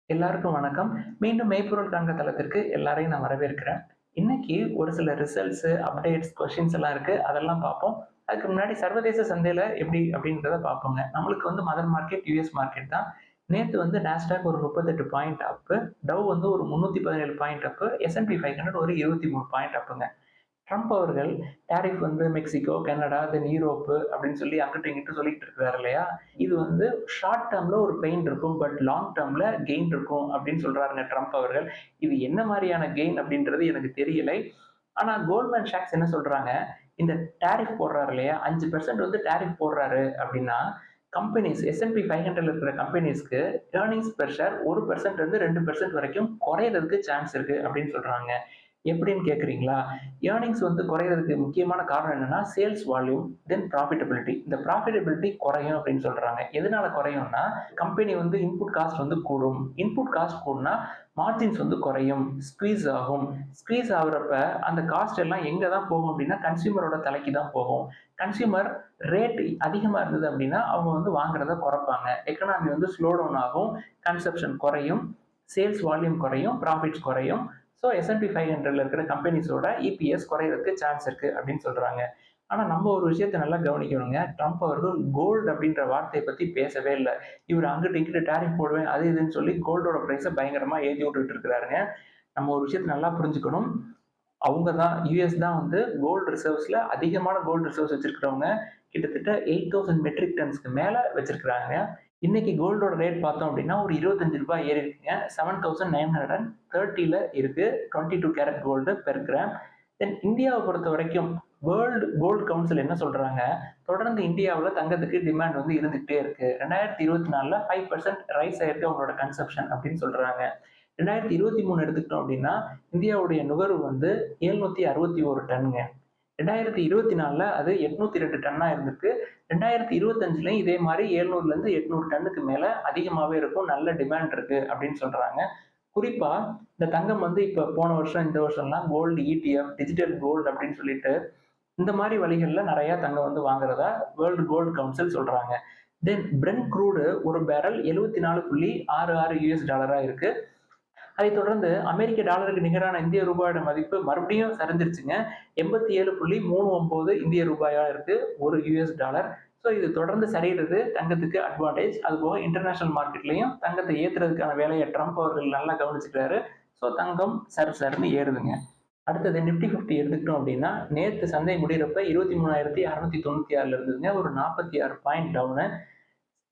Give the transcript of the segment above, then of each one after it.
எல்லாருக்கும் வணக்கம். மீண்டும் மெய்ப்பொருள் காண்க தளத்திற்கு எல்லாரையும் நான் வரவேற்கிறேன். இன்னைக்கு ஒரு சில ரிசல்ட்ஸ், அப்டேட்ஸ், கொஸ்டின்ஸ் எல்லாம் இருக்கு. அதெல்லாம் பார்ப்போம். அதுக்கு முன்னாடி சர்வதேச சந்தையில எப்படி அப்படின்றத பார்ப்போங்க. நம்மளுக்கு வந்து மதர் மார்க்கெட், யுஎஸ் மார்க்கெட் தான். நேத்து வந்து நாஸ்டாக் ஒரு 38 பாயிண்ட் அப்பு, டவ் வந்து ஒரு 317 பாயிண்ட் அப்பு, S&P 500 ஒரு 23 பாயிண்ட் அப்புங்க. ட்ரம்ப் அவர்கள் டாரிஃப் வந்து மெக்சிகோ, கனடா, தென் யூரோப்பு அப்படின்னு சொல்லி அங்கிட்டு இங்கிட்டு சொல்லிட்டு இருக்காரு இல்லையா? இது வந்து ஷார்ட் டேர்ம்ல ஒரு பெயின் இருக்கும். பட் லாங் டேர்ம்ல கெயின் இருக்கும் அப்படின்னு சொல்றாருங்க ட்ரம்ப் அவர்கள். இது என்ன மாதிரியான கெயின் அப்படின்றது எனக்கு தெரியலை. ஆனா கோல்ட்மேன் ஷாக்ஸ் என்ன சொல்றாங்க? இந்த டாரிஃப் போடுறாரு இல்லையா? 5% வந்து டாரிஃப் போடுறாரு அப்படின்னா, கம்பெனிஸ் S&P 500 இருக்கிற கம்பெனிஸ்க்கு ஏர்னிங்ஸ் பெர் ஷேர் 1% இருந்து 2% வரைக்கும் குறையறதுக்கு சான்ஸ் இருக்கு அப்படின்னு சொல்றாங்க. எப்படின்னு கேட்குறீங்களா? ஏர்னிங்ஸ் வந்து குறையறதுக்கு முக்கியமான காரணம் என்னன்னா, சேல்ஸ் வால்யூம், தென் ப்ராஃபிட்டபிலிட்டி. இந்த ப்ராஃபிட்டபிலிட்டி குறையும் அப்படின்னு சொல்றாங்க. எதனால குறையும்னா, கம்பெனி வந்து இன்புட் காஸ்ட் வந்து கூடும். இன்புட் காஸ்ட் கூடுனா மார்ஜின்ஸ் வந்து குறையும், ஸ்குவீஸ் ஆகும். ஸ்குவீஸ் ஆகுறப்ப அந்த காஸ்ட் எல்லாம் எங்க தான் போகும் அப்படின்னா, கன்சியூமரோட தலைக்கு தான் போகும். கன்சியூமர் ரேட் அதிகமா இருந்தது அப்படின்னா, அவங்க வந்து வாங்குறத குறைப்பாங்க. எக்கனாமி வந்து ஸ்லோ டவுன் ஆகும், கன்சப்ஷன் குறையும், சேல்ஸ் வால்யூம் குறையும், ப்ராஃபிட்ஸ் குறையும். ஸோ S&P 500ல இருக்கிற கம்பெனிஸோட இபிஎஸ் குறையறதுக்கு சான்ஸ் இருக்கு அப்படின்னு சொல்றாங்க. ஆனா நம்ம ஒரு விஷயத்த நல்லா கவனிக்கணுங்க. ட்ரம்ப் அவர்கள் கோல்டு அப்படின்ற வார்த்தையை பத்தி பேசவே இல்லை. இவர் அங்கிட்டு இங்கிட்டு டாரிஃப் போடுவேன் அது இதுன்னு சொல்லி கோல்டோட பிரைஸை பயங்கரமா ஏற்றி விட்டுட்டு இருக்கிறாருங்க. நம்ம ஒரு விஷயத்தை நல்லா புரிஞ்சுக்கணும். அவங்க தான் யுஎஸ் தான் வந்து கோல்டு ரிசர்வ்ஸ்ல அதிகமான கோல்டு ரிசர்வ்ஸ் வச்சிருக்கிறவங்க. கிட்டத்தட்ட 8000 மெட்ரிக் டன்ஸ்க்கு மேல வச்சிருக்கிறாங்க. இன்னைக்கு கோல்டோட ரேட் பார்த்தோம் அப்படின்னா ஒரு ₹25 ஏறி இருக்குங்க. 7930ல இருக்கு. 22 கேரட் கோல்டு பெர் கிராம். தென் இந்தியாவை பொறுத்த வரைக்கும் வேர்ல்டு கோல்டு கவுன்சில் என்ன சொல்றாங்க? தொடர்ந்து இந்தியாவில் தங்கத்துக்கு டிமாண்ட் வந்து இருந்துகிட்டே இருக்கு. 2024ல 5% ரைஸ் ஆயிருக்கு அவங்களோட கன்சப்ஷன் அப்படின்னு சொல்றாங்க. 2023 எடுத்துக்கிட்டோம் அப்படின்னா இந்தியாவுடைய நுகர்வு வந்து 761 டன்னுங்க. 2024ல அது 802 டன்னா இருந்திருக்கு. 2025லயும் இதே மாதிரி 700ல இருந்து 800 டன்னுக்கு மேல அதிகமாவே இருக்கும். நல்ல டிமாண்ட் இருக்கு அப்படின்னு சொல்றாங்க. குறிப்பா இந்த தங்கம் வந்து இப்ப போன வருஷம், இந்த வருஷம்லாம் கோல்டு ETF, டிஜிட்டல் கோல்டு அப்படின்னு சொல்லிட்டு இந்த மாதிரி வழிகள்ல நிறைய தங்கம் வந்து வாங்குறதா வேர்ல்டு கோல்டு கவுன்சில் சொல்றாங்க. தென் பிரெண்ட் க்ரூடு ஒரு பேரல் $74.66 இருக்கு. அதைத் தொடர்ந்து அமெரிக்க டாலருக்கு நிகரான இந்திய ரூபாயோட மதிப்பு மறுபடியும் சரிஞ்சிருச்சுங்க. 87.39 இந்திய ரூபாயா இருக்கு ஒரு யுஎஸ் டாலர். ஸோ இது தொடர்ந்து சரிகிறது தங்கத்துக்கு அட்வான்டேஜ். அதுபோக இன்டர்நேஷனல் மார்க்கெட்லையும் தங்கத்தை ஏற்றுறதுக்கான வேலையை ட்ரம்ப் அவர்கள் நல்லா கவனிச்சுக்கிறாரு. ஸோ தங்கம் சர் சர்னு ஏறுதுங்க. அடுத்தது நிப்டி 50 எடுத்துக்கிட்டோம் அப்படின்னா நேற்று சந்தை முடிகிறப்ப 23,696 இருந்ததுங்க. ஒரு 46 பாயிண்ட் டவுனு.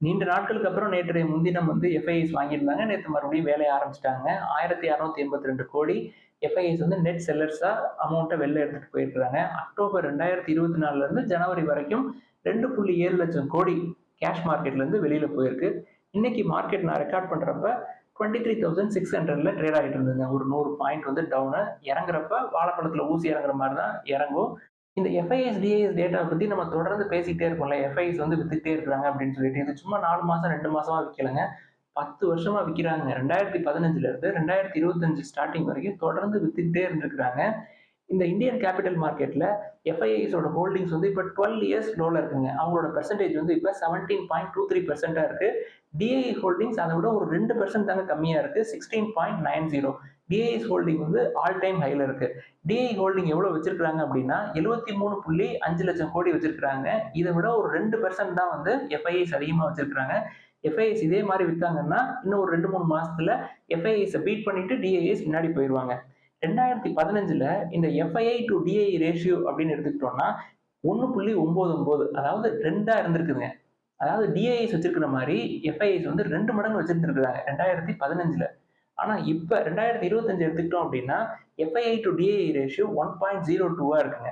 நீண்ட நாட்களுக்கு அப்புறம் நேற்றைய முன்தினம் வந்து எஃப்ஐஎஸ் வாங்கியிருந்தாங்க. நேற்று மறுபடியும் வேலையை ஆரம்பிச்சிட்டாங்க. 1682 கோடி எஃப்ஐஎஸ் வந்து நெட் செல்லர்ஸா அமௌண்ட்டை வெளில எடுத்துட்டு போயிருக்கிறாங்க. அக்டோபர் 2024 இருந்து ஜனவரி வரைக்கும் 2.7 லட்சம் கோடி கேஷ் மார்க்கெட்ல இருந்து வெளியில போயிருக்கு. இன்னைக்கு மார்க்கெட் நான் ரெக்கார்ட் பண்றப்ப 23,600ல ட்ரேட் ஆகிட்டு இருந்ததுங்க. ஒரு 100 பாயிண்ட் வந்து டவுனு. இறங்குறப்ப வாழைப்பழத்துல ஊசி இறங்குற மாதிரி தான் இறங்கும். இந்த எஃப்ஐஎஸ், டிஐஎஸ் டேட்டா பத்தி நம்ம தொடர்ந்து பேசிக்கிட்டே இருக்கோம்ல. எஃப்ஐஎஸ் வந்து வித்துக்கிட்டே இருக்கிறாங்க அப்படின்னு சொல்லிட்டு. இது சும்மா 4 மாசம், 2 மாசமா விக்கலங்க. 10 வருஷமா விக்கிறாங்க. 2015ல இருந்து 2025 ஸ்டார்டிங் வரைக்கும் தொடர்ந்து வித்துக்கிட்டே இருந்திருக்கிறாங்க. இந்த இந்தியன் கேபிட்டல் மார்க்கெட்ல எஃப்ஐஐஸோட ஹோல்டிங்ஸ் வந்து இப்போ 12 இயர்ஸ் லோல இருக்குங்க. அவங்களோட பெர்சன்டேஜ் வந்து இப்போ 17.23% இருக்கு. டிஐ ஹோல்டிங்ஸ் அதை விட ஒரு 2% தாங்க கம்மியா இருக்கு. 16.90. டிஐஎஸ் ஹோல்டிங் வந்து ஆல் டைம் ஹைல இருக்கு. டிஐ ஹோல்டிங் எவ்வளவு வச்சிருக்காங்க அப்படின்னா 73.5 லட்சம் கோடி வச்சிருக்காங்க. இதை விட ஒரு 2% தான் வந்து எஃப்ஐஐஸ் அதிகமா வச்சிருக்காங்க. எஃப்ஐஎஸ் இதே மாதிரி வித்தாங்கன்னா இன்னும் ஒரு 2-3 மாசத்துல எஃப்ஐஐஸ் பீட் பண்ணிட்டு டிஐஎஸ் முன்னாடி போயிருவாங்க. 2015ல இந்த எஃப்ஐஐ டு டிஐ ரேஷியோ அப்படின்னு எடுத்துக்கிட்டோம்னா 1.99, அதாவது 2 இருந்திருக்குதுங்க. அதாவது டிஐஎஸ் வச்சிருக்கிற மாதிரி எஃப்ஐஎஸ் வந்து 2 மடங்கு வச்சிருந்துருக்காங்க 2015ல. ஆனா இப்ப 2025 எடுத்துக்கிட்டோம் அப்படின்னா எஃப்ஐஐ டு டிஐ ரேஷியோ 1.02 இருக்குங்க.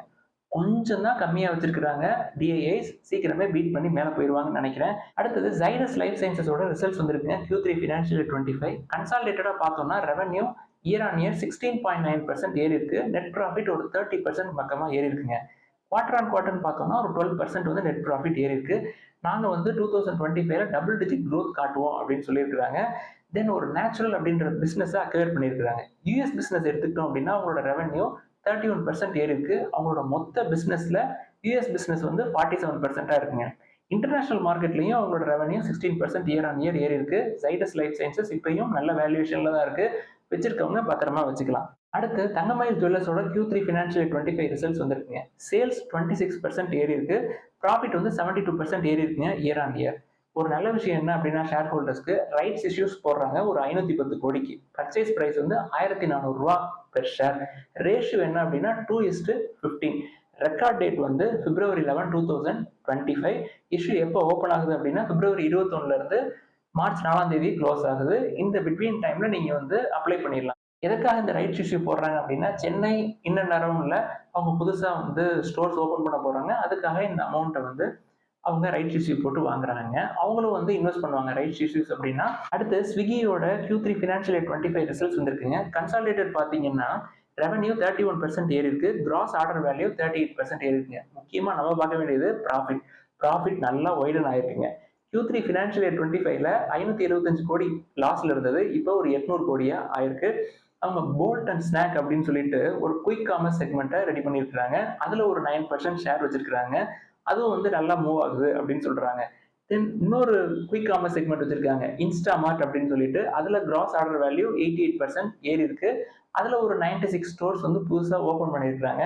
கொஞ்சம் தான் கம்மியா வச்சிருக்காங்க. டிஐஐஸ் சீக்கிரமே பீட் பண்ணி மேல போயிருவாங்கன்னு நினைக்கிறேன். அடுத்தது ஜைடஸ் லைஃப் சயின்சஸோட ரிசல்ட்ஸ் வந்திருக்குங்க. Q3 ஃபினான்ஷியல் 25 கன்சாலிடேட்டடா பார்த்தோம்னா ரெவன்யூ இயர் ஆன் இயர் 16.9% ஏறி இருக்கு. நெட் ப்ராஃபிட் ஒரு 30% பக்கமா ஏறி இருக்குங்க. குவார்டர் ஆன் குவார்டர்னு பார்த்தோம்னா ஒரு 12% வந்து நெட் ப்ராஃபிட் ஏறி இருக்கு. நாங்க வந்து 2025ல டபுள் டிஜிட் க்ரோத் காட்டுவோம் அப்படின்னு சொல்லியிருக்கிறாங்க. தென் ஒரு நேச்சுரல் அப்படின்ற பிசினஸ் அக்வயர் பண்ணியிருக்காங்க. யூஎஸ் பிசினஸ் எடுத்துக்கிட்டோம் அப்படின்னா அவங்களோட ரெவன்யூ 31% ஏறி இருக்கு. அவங்களோட மொத்த பிசினஸ்ல யூஎஸ் பிசினஸ் வந்து 47% இருக்குங்க. இன்டர்நேஷனல் மார்க்கெட்லயும் அவங்களோட ரெவன்யூ 16% இயர் ஆன் இயர் ஏறி இருக்கு. ஜைடஸ் லைஃப் சயின்சஸ் இப்பயும் நல்ல வேல்யூவேஷன்ல தான் இருக்கு. வச்சிருக்கவங்க பத்திரமா வச்சுக்கலாம். அடுத்து தங்கமயில் ஜுவல்லர்ஸோட Q3 ஃபினான்ஷியல் 25 ரிசல்ட்ஸ் வந்திருக்குங்க. சேல்ஸ் 26% ஏறி இருக்கு. ப்ராஃபிட் வந்து 72% ஏறி இருக்குங்க இயர் ஆன் இயர். ஒரு நல்ல விஷயம் என்ன அப்படின்னா ஷேர் ஹோல்டர்ஸ்க்கு ரைட்ஸ் இஷ்யூஸ் போடுறாங்க ஒரு 510 கோடிக்கு. பர்ச்சேஸ் பிரைஸ் வந்து ₹1,400 பெர் ஷேர். ரேஷியோ என்ன அப்படின்னா 2:15. ரெக்கார்ட் டேட் வந்து February 11, 2025. இஷ்யூ எப்போ ஓப்பன் ஆகுது அப்படின்னா February 21 இருந்து மார்ச் 4ஆம் தேதி க்ளோஸ் ஆகுது. இந்த பிட்வீன் டைம்ல நீங்க வந்து அப்ளை பண்ணிடலாம். எதுக்காக இந்த ரைட்ஸ் இஷ்யூ போடுறாங்க அப்படின்னா சென்னை இன்னும் நேரம்ல அவங்க புதுசா வந்து ஸ்டோர்ஸ் ஓபன் பண்ண போறாங்க. அதுக்காக இந்த அமௌண்ட்டை வந்து அவங்க ரைட்ஸ் இஷ்யூ போட்டு வாங்குறாங்க. அவங்களும் வந்து இன்வெஸ்ட் பண்ணுவாங்க ரைட்ஸ் இஷ்யூஸ் அப்படின்னா. அடுத்து ஸ்விக்கியோட Q3 ஃபினான்ஷியல் இயர் 25 ரிசல்ட்ஸ் வந்திருக்குங்க. கன்சாலிடேட்டட் பார்த்தீங்கன்னா ரெவன்யூ 31% ஏறி இருக்கு. கிராஸ் ஆர்டர் வேல்யூ 38% ஏறி இருக்குங்க. முக்கியமா நம்ம பார்க்க வேண்டியது ப்ராஃபிட். ப்ராஃபிட் நல்லா வைடன் ஆயிருக்குங்க. Q3 ஃபினான்ஷியல் இயர் 25ல 575 கோடி லாஸ்ல இருந்தது. இப்போ ஒரு 800 கோடியா ஆயிருக்கு. அவங்க போல்ட் அண்ட் ஸ்நாக் அப்படின்னு சொல்லிட்டு ஒரு குயிக் காமர்ஸ் செக்மெண்ட்டை ரெடி பண்ணியிருக்காங்க. அதுல ஒரு 9% ஷேர் வச்சிருக்காங்க. அதுவும் வந்து நல்லா மூவ் ஆகுது அப்படின்னு சொல்றாங்க. தென் இன்னொரு குயிக் காமர்ஸ் செக்மெண்ட் வச்சிருக்காங்க இன்ஸ்டாமார்ட் அப்படின்னு சொல்லிட்டு. அதுல கிராஸ் ஆர்டர் வேல்யூ 88% ஏறி இருக்கு. அதுல ஒரு 96 ஸ்டோர்ஸ் வந்து புதுசா ஓபன் பண்ணியிருக்காங்க.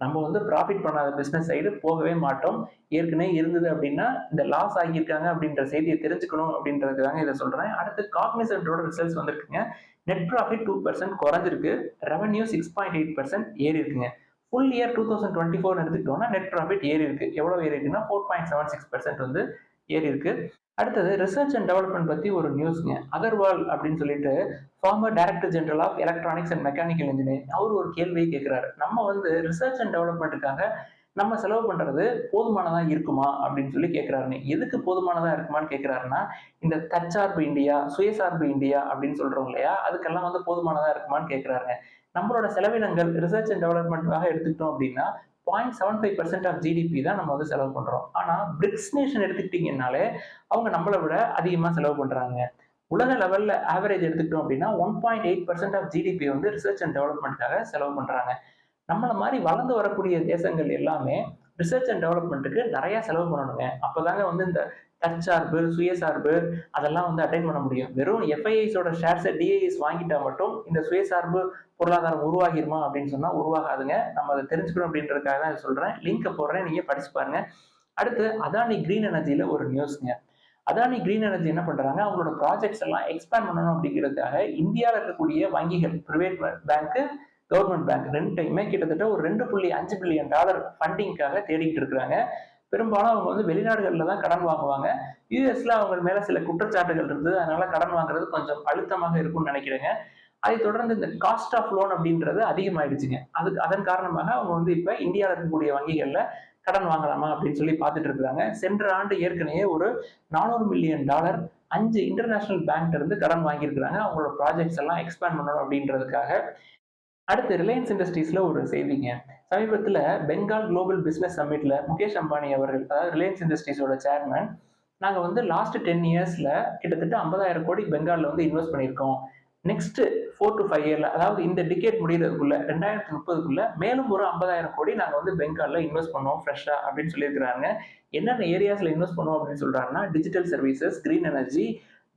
நம்ம வந்து ப்ராஃபிட் பண்ணாத பிசினஸ் சைடு போகவே மாட்டோம். ஏற்கனவே இருந்தது அப்படின்னா இந்த லாஸ் ஆகியிருக்காங்க அப்படின்ற செய்தியை தெரிஞ்சுக்கணும் அப்படின்றதுக்காக இதை சொல்றேன். அடுத்து காக்னிசன்ட்டோட ரிசல்ட்ஸ் வந்திருக்குங்க. நெட் ப்ராஃபிட் 2% குறைஞ்சிருக்கு. ரெவன்யூ 6.8% ஏறி இருக்குங்க. ஃபுல் இயர் 2024 எடுத்துக்கிட்டோம்னா நெட் ப்ராஃபிட் ஏறி இருக்கு. எவ்வளவு ஏறி இருக்குன்னா 4.76% வந்து ஏறி இருக்கு. அடுத்தது ரிசர்ச் அண்ட் டெவலப்மெண்ட் பத்தி ஒரு நியூஸ்ங்க. அகர்வால் அப்படின்னு சொல்லிட்டு former director general of electronics and mechanical engineering அவர் ஒரு கேள்வியை கேட்கிறாரு. நம்ம வந்து ரிசர்ச் அண்ட் டெவலப்மெண்ட்டுக்காக நம்ம செலவு பண்றது போதுமானதா இருக்குமா அப்படின்னு சொல்லி கேட்கிறாருங்க. எதுக்கு போதுமானதா இருக்குமான்னு கேட்கிறாருன்னா இந்த தற்சார்பு இந்தியா, சுயசார்பு இந்தியா அப்படின்னு சொல்றோம் இல்லையா, அதுக்கெல்லாம் வந்து போதுமானதா இருக்குமான்னு கேட்கிறாருங்க. நம்மளோட செலவினங்கள் ரிசர்ச் அண்ட் டெவலப்மெண்ட்காக எடுத்துக்கிட்டோம் அப்படின்னா 0.75% ஆஃப் ஜிடிபி தான் நம்ம வந்து செலவு பண்றோம். ஆனா பிரிக்ஸ் நேஷன் எடுத்துக்கிட்டீங்கன்னாலே அவங்க நம்மளை விட அதிகமா செலவு பண்றாங்க. உலக லெவல்ல ஆவரேஜ் எடுத்துக்கிட்டோம் அப்படின்னா 1.8% ஆஃப் ஜிடிபி வந்து ரிசர்ச் அண்ட் டெவலப்மெண்ட்காக செலவு பண்றாங்க. நம்மள மாதிரி வளர்ந்து வரக்கூடிய தேசங்கள் எல்லாமே ரிசர்ச் அண்ட் டெவலப்மெண்ட்டுக்கு நிறைய செலவு பண்ணணுங்க. அப்பதாங்க வந்து இந்த தற்சார்பு, சுயசார்பு அதெல்லாம் வந்து அட்டைன் பண்ண முடியும். வெறும் எஃப்ஐஐஸோட ஷேர்ஸை டிஐஎஸ் வாங்கிட்டா மட்டும் இந்த சுயசார்பு பொருளாதாரம் உருவாகிருமா அப்படின்னு சொன்னா உருவாகாதுங்க. நம்ம அதை தெரிஞ்சுக்கணும் அப்படின்றதுக்காக தான் சொல்றேன். லிங்கை போடுறேன், நீங்க படிச்சு பாருங்க. அடுத்து அதானி கிரீன் எனர்ஜில ஒரு நியூஸ்ங்க. அதானி கிரீன் எனர்ஜி என்ன பண்றாங்க, அவங்களோட ப்ராஜெக்ட்ஸ் எல்லாம் எக்ஸ்பேண்ட் பண்ணணும் அப்படிங்கிறதுக்காக இந்தியாவில் இருக்கக்கூடிய வங்கிகள், பிரைவேட் பேங்க், கவர்மெண்ட் பேங்க் ரெண்டையுமே கிட்டத்தட்ட ஒரு $2.5 பில்லியன் ஃபண்டிங்காக தேடிட்டு இருக்கிறாங்க. பெரும்பாலும் அவங்க வந்து வெளிநாடுகளில் தான் கடன் வாங்குவாங்க. யூஎஸ்ல அவங்க மேல சில குற்றச்சாட்டுகள் இருந்தது. அதனால கடன் வாங்குறது கொஞ்சம் அழுத்தமாக இருக்கும்னு நினைக்கிறேங்க. அதை தொடர்ந்து இந்த காஸ்ட் ஆஃப் லோன் அப்படின்றது அதிகமாயிடுச்சுங்க. அதன் காரணமாக அவங்க வந்து இப்ப இந்தியாவில் இருக்கக்கூடிய வங்கிகள்ல கடன் வாங்கலாமா அப்படின்னு சொல்லி பார்த்துட்டு இருக்காங்க. சென்ற ஆண்டு ஏற்கனவே ஒரு $400 மில்லியன் 5 இன்டர்நேஷனல் பேங்க்ல இருந்து கடன் வாங்கியிருக்கிறாங்க. அவங்களோட ப்ராஜெக்ட்ஸ் எல்லாம் எக்ஸ்பேண்ட் பண்ணணும் அப்படின்றதுக்காக. அடுத்து ரிலையன்ஸ் இண்டஸ்ட்ரீஸ்ல ஒரு செய்திங்க. சமீபத்துல பெங்கால் குளோபல் பிசினஸ் சம்மிட்ல முகேஷ் அம்பானி அவர்கள், அதாவது ரிலையன்ஸ் இண்டஸ்ட்ரீஸோட சேர்மன், நாங்க வந்து லாஸ்ட் 10 இயர்ஸ்ல கிட்டத்தட்ட 50,000 கோடி பெங்கால்ல வந்து இன்வெஸ்ட் பண்ணியிருக்கோம். நெக்ஸ்ட் 4 to 5 இயர்ல, அதாவது இந்த டிகேட் முடிகிறதுக்குள்ள 2030க்குள்ள மேலும் ஒரு 50,000 கோடி நாங்க வந்து பெங்கால்ல இன்வெஸ்ட் பண்ணோம் ஃப்ரெஷ்ஷா அப்படின்னு சொல்லியிருக்கிறாங்க. என்னென்ன ஏரியாஸ்ல இன்வெஸ்ட் பண்ணுவோம் அப்படின்னு சொல்றாங்கன்னா டிஜிட்டல் சர்வீசஸ், கிரீன் எனர்ஜி,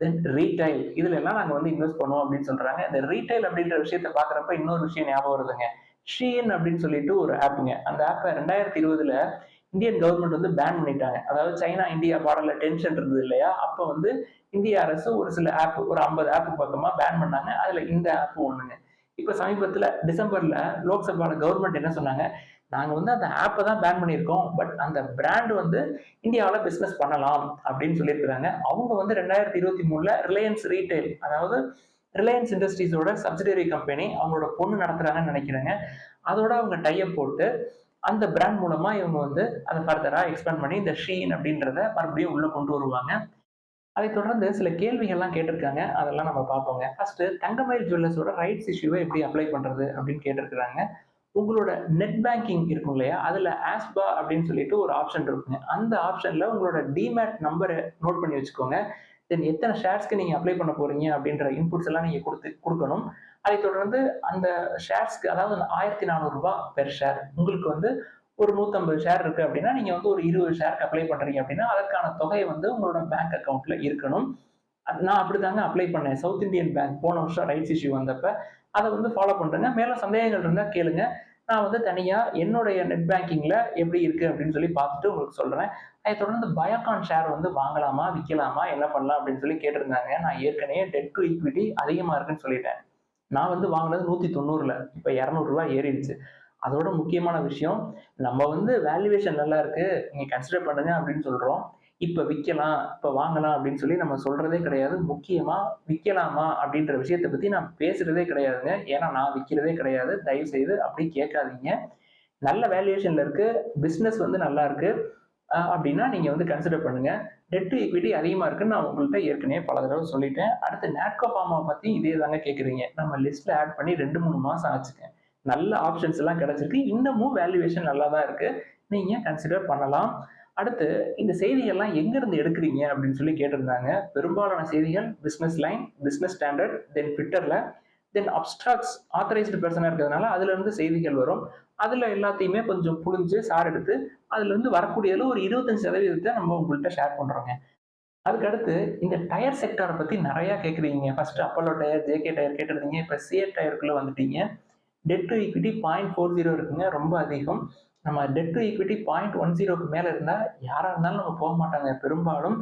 தென் ரீட்டைல், இதுல எல்லாம் நாங்க வந்து இன்வெஸ்ட் பண்ணுவோம் அப்படின்னு சொல்றாங்க. இந்த ரீட்டைல் அப்படின்ற விஷயத்தை பாக்குறப்ப இன்னொரு விஷயம் ஞாபகம் வருதுங்க. ஷீன் அப்படின்னு சொல்லிட்டு ஒரு ஆப்புங்க. அந்த ஆப்பை 2020ல இந்தியன் கவர்மெண்ட் வந்து பேன் பண்ணிட்டாங்க. அதாவது சைனா இந்தியா பார்டர்ல டென்ஷன் இருந்தது இல்லையா, அப்ப வந்து இந்திய அரசு ஒரு சில ஆப், ஒரு 50 ஆப் பக்கமா பேன் பண்ணாங்க. அதுல இந்த ஆப் ஒண்ணுங்க. இப்ப சமீபத்துல டிசம்பர்ல லோக்சபால கவர்மெண்ட் என்ன சொன்னாங்க, நாங்க வந்து அந்த ஆப்பை தான் பேன் பண்ணியிருக்கோம், பட் அந்த பிராண்ட் வந்து இந்தியாவில் பிசினஸ் பண்ணலாம் அப்படின்னு சொல்லியிருக்கிறாங்க. அவங்க வந்து 2023ல ரிலையன்ஸ் ரீட்டைல், அதாவது ரிலையன்ஸ் இண்டஸ்ட்ரீஸோட சப்சிடரி கம்பெனி, அவங்களோட பொண்ணு நடத்துறாங்கன்னு நினைக்கிறேங்க. அதோட அவங்க டைப் போட்டு அந்த பிராண்ட் மூலமா இவங்க வந்து அதை ஃபர்தரா எக்ஸ்பேண்ட் பண்ணி இந்த ஷீன் அப்படின்றத மறுபடியும் உள்ள கொண்டு வருவாங்க. அதை தொடர்ந்து சில கேள்விகள்லாம் கேட்டிருக்காங்க. அதெல்லாம் நம்ம பார்ப்போங்க. ஃபர்ஸ்ட் தங்கமயில் ஜுவல்லர்ஸோட ரைட்ஸ் இஷ்யூவை எப்படி அப்ளை பண்றது அப்படின்னு கேட்டிருக்கிறாங்க. உங்களோட நெட் பேங்கிங் இருக்கும் இல்லையா, அதுல ஆஸ்பா அப்படின்னு சொல்லிட்டு ஒரு ஆப்ஷன் இருக்குங்க. அந்த ஆப்ஷன்ல உங்களோட டிமேட் நம்பரை நோட் பண்ணி வச்சுக்கோங்க. தென் எத்தனை ஷேர்ஸ்க்கு நீங்க அப்ளை பண்ண போறீங்க அப்படின்ற இன்புட்ஸ் எல்லாம் நீங்க கொடுக்கணும். அதை தொடர்ந்து அந்த ஷேர்ஸ்க்கு, அதாவது $1,400 பெர் ஷேர் உங்களுக்கு வந்து ஒரு 150 ஷேர் இருக்கு அப்படின்னா, நீங்க வந்து ஒரு 20 ஷேருக்கு அப்ளை பண்றீங்க அப்படின்னா, அதற்கான தொகை வந்து உங்களோட பேங்க் அக்கவுண்ட்ல இருக்கணும். நான் அப்படிதாங்க அப்ளை பண்ணேன். சவுத் இந்தியன் பேங்க் போன வருஷம் ரைட்ஸ் இஷ்யூ வந்தப்ப, அத வந்து ஃபாலோ பண்றேங்க. மேலும் சந்தேகங்கள் இருந்தா கேளுங்க. நான் வந்து தனியா என்னுடைய நெட் பேங்கிங்ல எப்படி இருக்கு அப்படின்னு சொல்லி பார்த்துட்டு உங்களுக்கு சொல்றேன். அதைத் தொடர்ந்து பயோகான் ஷேர் வந்து வாங்கலாமா? விக்கலாமா? என்ன பண்ணலாம்? அப்படின்னு சொல்லி கேட்டிருந்தாங்க. நான் ஏற்கனவே டெட் டு ஈக்விட்டி அதிகமா இருக்குன்னு சொல்லிட்டேன். நான் வந்து வாங்குனது 190ல. இப்ப ரூ. 200 ஏறிடுச்சு. அதோட முக்கியமான விஷயம், நம்ம வந்து வேல்யூவேஷன் நல்லா இருக்கு. நீங்க கன்சிடர் பண்ணுங்க அப்படின்னு சொல்றோம். இப்ப விக்கலாம், இப்ப வாங்கலாம் அப்படின்னு சொல்லி நம்ம சொல்றதே கிடையாது. முக்கியமா விக்கலாமா அப்படின்ற விஷயத்த பத்தி நான் பேசுறதே கிடையாதுங்க. ஏன்னா நான் விக்கிறதே கிடையாது. தயவு செய்து அப்படி கேட்காதீங்க. நல்ல வேல்யூவேஷன்ல இருக்கு. பிசினஸ் வந்து நல்லா இருக்கு. அப்படின்னா நீங்க வந்து கன்சிடர் பண்ணுங்க. டெட் டு ஈக்விட்டி அதிகமா இருக்குன்னு நான் உங்கள்ட்ட ஏற்கனவே பல தடவ சொல்லிட்டேன். அடுத்து நாட்கோ ஃபார்மா பத்தி இதே தாங்க கேட்கிறீங்க. நம்ம லிஸ்ட்ல ஆட் பண்ணி 2, 3 மாசம் ஆச்சுங்க. நல்ல ஆப்ஷன்ஸ் எல்லாம் கிடைச்சிருக்கு. இன்னமும் வேல்யூவேஷன் நல்லா தான் இருக்கு. நீங்க கன்சிடர் பண்ணலாம். அடுத்து இந்த செய்திகள்லாம் எங்கிருந்து எடுக்குறீங்க அப்படின்னு சொல்லி கேட்டிருந்தாங்க. பெரும்பாலான செய்திகள் பிசினஸ் லைன், பிசினஸ் ஸ்டாண்டர்ட், தென் ட்விட்டர்ல, தென் அப்ஸ்ட்ராக்ட்ஸ் ஆத்தரைஸ்டு பெர்சனா இருக்கிறதுனால அதுல இருந்து செய்திகள் வரும். அதுல எல்லாத்தையுமே கொஞ்சம் புழிஞ்சு சாறு எடுத்து அதுல இருந்து வரக்கூடியதுல ஒரு 25% நம்ம உங்கள்ட்ட ஷேர் பண்றோங்க. அதுக்கு அடுத்து இந்த டயர் செக்டார பத்தி நெறைய கேட்கிறீங்க. First Apollo tyre, JK tyre கேட்டிருந்தீங்க. இப்ப சியட் டயருக்குள்ள வந்துட்டீங்க. டெட் டு ஈக்விட்டி 0.40 இருக்குங்க. ரொம்ப அதிகம். நம்ம டெட் டு ஈக்விட்டி 0.10க்கு மேல இருந்தா யாரா இருந்தாலும் நம்ம போக மாட்டாங்க. பெரும்பாலும்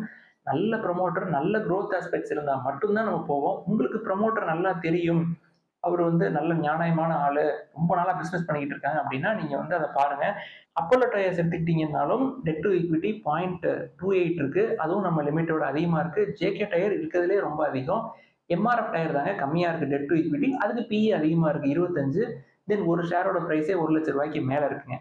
நல்ல ப்ரமோட்டர், நல்ல குரோத் ஆஸ்பெக்ட்ஸ் இருந்தா மட்டும் தான் நம்ம போவோம். உங்களுக்கு ப்ரமோட்டர் நல்லா தெரியும். அவர் வந்து நல்ல நியாயமான ஆளு. ரொம்ப நாளா பிசினஸ் பண்ணிக்கிட்டு இருக்காங்க அப்படின்னா, நீங்க வந்து அத பாருங்க. அப்போலோ டயர்ஸ் எடுத்துக்கிட்டீங்கன்னாலும் டெட் டு ஈக்விட்டி 0.28 இருக்கு. அதுவும் நம்ம லிமிட்டோட அதிகமா இருக்கு. ஜேகே டயர் இருக்கிறதுலயே ரொம்ப அதிகம். எம்ஆர்எஃப் டயர் தாங்க கம்மியா இருக்கு டெட் டு ஈக்விட்டி. அதுக்கு பிஇ அதிகமா இருக்கு 25. தென் ஒரு ஷேரோட பிரைஸே ₹1,00,000 மேல இருக்குங்க.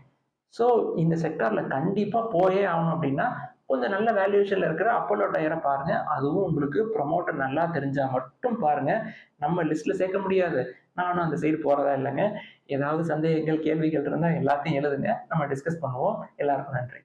ஸோ இந்த செக்டார்ல கண்டிப்பா போயே ஆகணும் அப்படின்னா, கொஞ்சம் நல்ல வேல்யூவேஷன்ல இருக்கிற அப்போலோ டயர பாருங்க. அதுவும் உங்களுக்கு ப்ரமோட்டர் நல்லா தெரிஞ்சா மட்டும் பாருங்க. நம்ம லிஸ்ட்ல சேர்க்க முடியாது. நானும் அந்த சைடு போறதா இல்லங்க. ஏதாவது சந்தேகங்கள், கேள்விகள் இருந்தா எல்லாத்தையும் எழுதுங்க. நம்ம டிஸ்கஸ் பண்ணுவோம். எல்லாருக்கும் நன்றி.